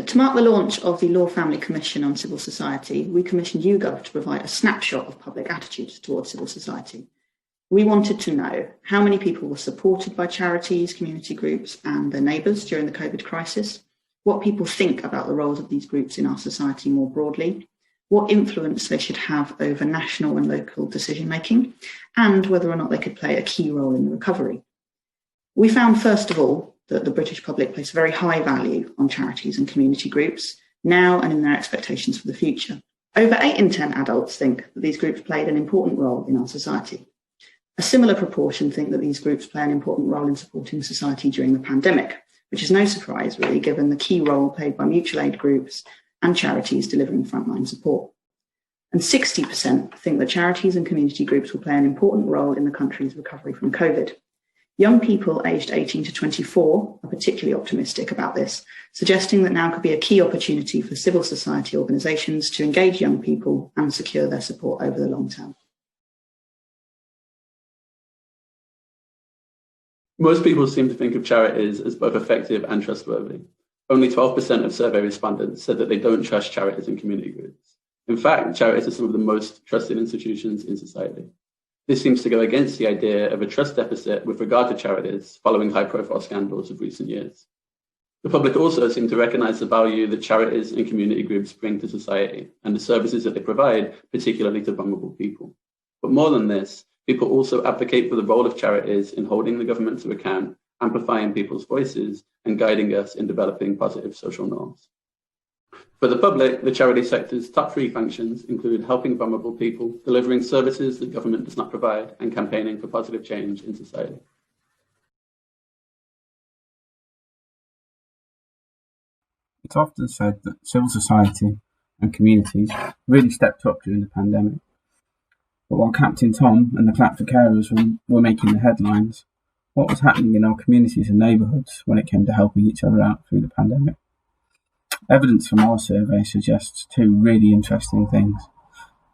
To mark the launch of the Law Family Commission on Civil Society, we commissioned YouGov to provide a snapshot of public attitudes towards civil society. We wanted to know how many people were supported by charities, community groups and their neighbours during the COVID crisis, what people think about the roles of these groups in our society more broadly, what influence they should have over national and local decision-making, and whether or not they could play a key role in the recovery. We found, first of all, that the British public place a very high value on charities and community groups, now and in their expectations for the future. Over 8 in 10 adults think that these groups played an important role in our society. A similar proportion think that these groups play an important role in supporting society during the pandemic, which is no surprise, really, given the key role played by mutual aid groups and charities delivering frontline support. And 60% think that charities and community groups will play an important role in the country's recovery from COVID. Young people aged 18 to 24 are particularly optimistic about this, suggesting that now could be a key opportunity for civil society organisations to engage young people and secure their support over the long term. Most people seem to think of charities as both effective and trustworthy. Only 12% of survey respondents said that they don't trust charities and community groups. In fact, charities are some of the most trusted institutions in society. This seems to go against the idea of a trust deficit with regard to charities following high-profile scandals of recent years. The public also seem to recognise the value that charities and community groups bring to society and the services that they provide, particularly to vulnerable people. But more than this, people also advocate for the role of charities in holding the government to account, amplifying people's voices, and guiding us in developing positive social norms. For the public, the charity sector's top 3 functions include helping vulnerable people, delivering services that government does not provide, and campaigning for positive change in society. It's often said that civil society and communities really stepped up during the pandemic. But while Captain Tom and the Clap for Carers were making the headlines, what was happening in our communities and neighbourhoods when it came to helping each other out through the pandemic? Evidence from our survey suggests 2 really interesting things.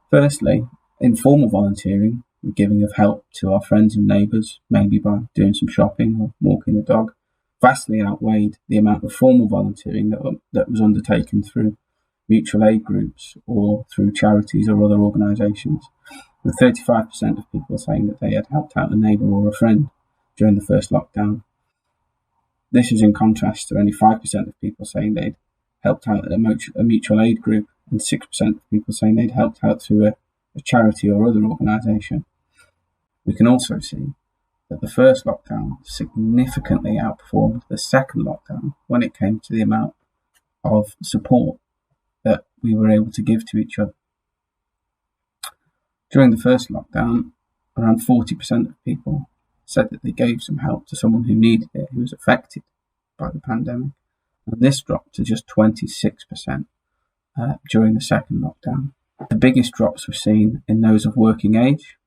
Firstly, informal volunteering, the giving of help to our friends and neighbours, maybe by doing some shopping or walking the dog, vastly outweighed the amount of formal volunteering that was undertaken through mutual aid groups or through charities or other organisations, with 35% of people saying that they had helped out a neighbour or a friend during the first lockdown. This is in contrast to only 5% of people saying they'd helped out a mutual aid group and 6% of people saying they'd helped out through a charity or other organisation. We can also see that the first lockdown significantly outperformed the second lockdown when it came to the amount of support that we were able to give to each other. During the first lockdown, around 40% of people said that they gave some help to someone who needed it, who was affected by the pandemic. And this dropped to just 26% during the second lockdown. The biggest drops were seen in those of working age,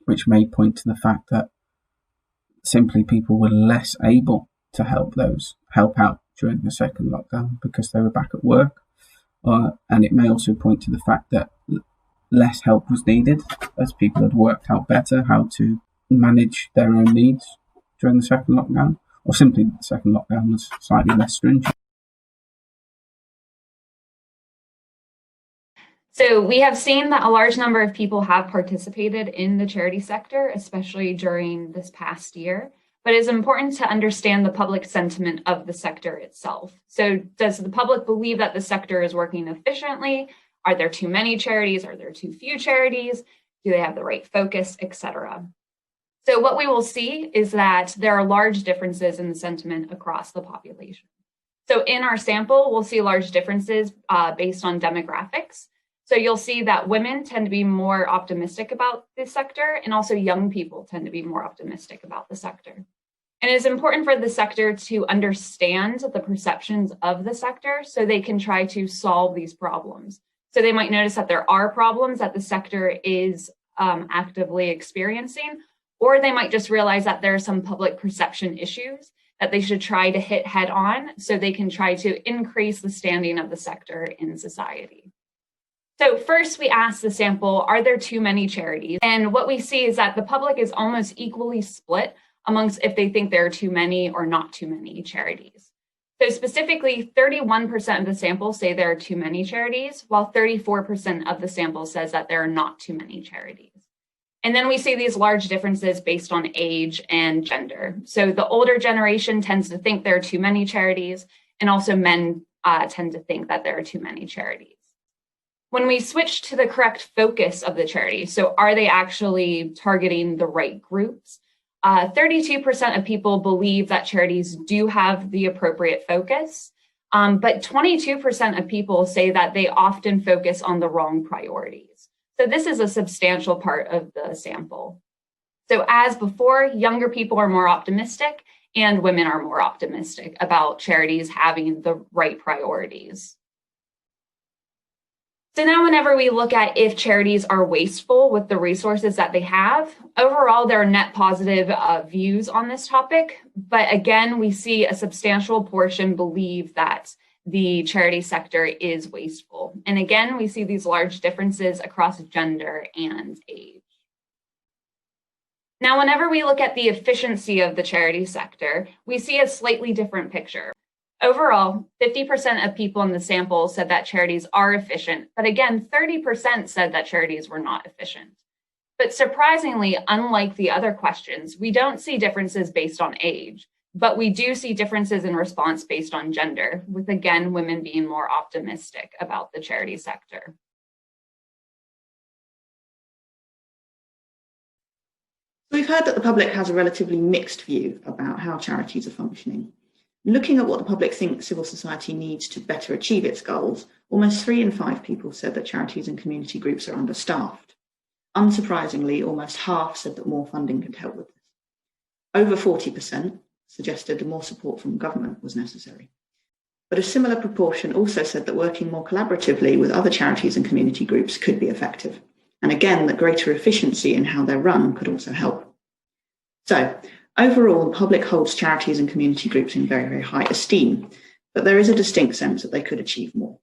which may point to the fact that simply people were less able to help out during the second lockdown because they were back at work. And it may also point to the fact that less help was needed as people had worked out better how to manage their own needs during the second lockdown, or simply the second lockdown was slightly less stringent. So we have seen that a large number of people have participated in the charity sector, especially during this past year. But it's important to understand the public sentiment of the sector itself. So does the public believe that the sector is working efficiently? Are there too many charities? Are there too few charities? Do they have the right focus, etc.? So what we will see is that there are large differences in the sentiment across the population. So in our sample, we'll see large differences based on demographics. So you'll see that women tend to be more optimistic about the sector, and also young people tend to be more optimistic about the sector. And it's important for the sector to understand the perceptions of the sector so they can try to solve these problems. So they might notice that there are problems that the sector is actively experiencing, or they might just realize that there are some public perception issues that they should try to hit head on so they can try to increase the standing of the sector in society. So first we asked the sample, are there too many charities? And what we see is that the public is almost equally split amongst if they think there are too many or not too many charities. So specifically, 31% of the sample say there are too many charities, while 34% of the sample says that there are not too many charities. And then we see these large differences based on age and gender. So the older generation tends to think there are too many charities, and also men tend to think that there are too many charities. When we switch to the correct focus of the charity, so are they actually targeting the right groups? 32% of people believe that charities do have the appropriate focus, but 22% of people say that they often focus on the wrong priorities. So this is a substantial part of the sample. So as before, younger people are more optimistic and women are more optimistic about charities having the right priorities. So now whenever we look at if charities are wasteful with the resources that they have, overall there are net positive views on this topic. But again, we see a substantial portion believe that the charity sector is wasteful. And again, we see these large differences across gender and age. Now, whenever we look at the efficiency of the charity sector, we see a slightly different picture. Overall, 50% of people in the sample said that charities are efficient, but again, 30% said that charities were not efficient. But surprisingly, unlike the other questions, we don't see differences based on age, but we do see differences in response based on gender, with again, women being more optimistic about the charity sector. We've heard that the public has a relatively mixed view about how charities are functioning. Looking at what the public thinks civil society needs to better achieve its goals, almost 3 in 5 people said that charities and community groups are understaffed. Unsurprisingly, almost half said that more funding could help with this. Over 40% suggested more support from government was necessary. But a similar proportion also said that working more collaboratively with other charities and community groups could be effective. And again, that greater efficiency in how they're run could also help. So, overall, the public holds charities and community groups in very, very high esteem, but there is a distinct sense that they could achieve more.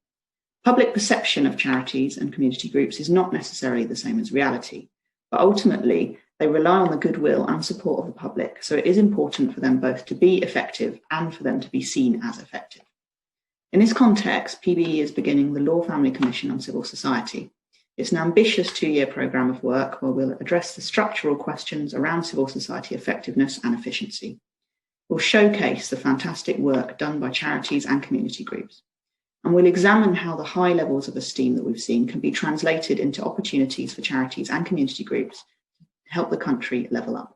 Public perception of charities and community groups is not necessarily the same as reality, but ultimately they rely on the goodwill and support of the public, so it is important for them both to be effective and for them to be seen as effective. In this context, PBE is beginning the Law Family Commission on Civil Society. It's an ambitious 2-year programme of work where we'll address the structural questions around civil society effectiveness and efficiency. We'll showcase the fantastic work done by charities and community groups. And we'll examine how the high levels of esteem that we've seen can be translated into opportunities for charities and community groups to help the country level up.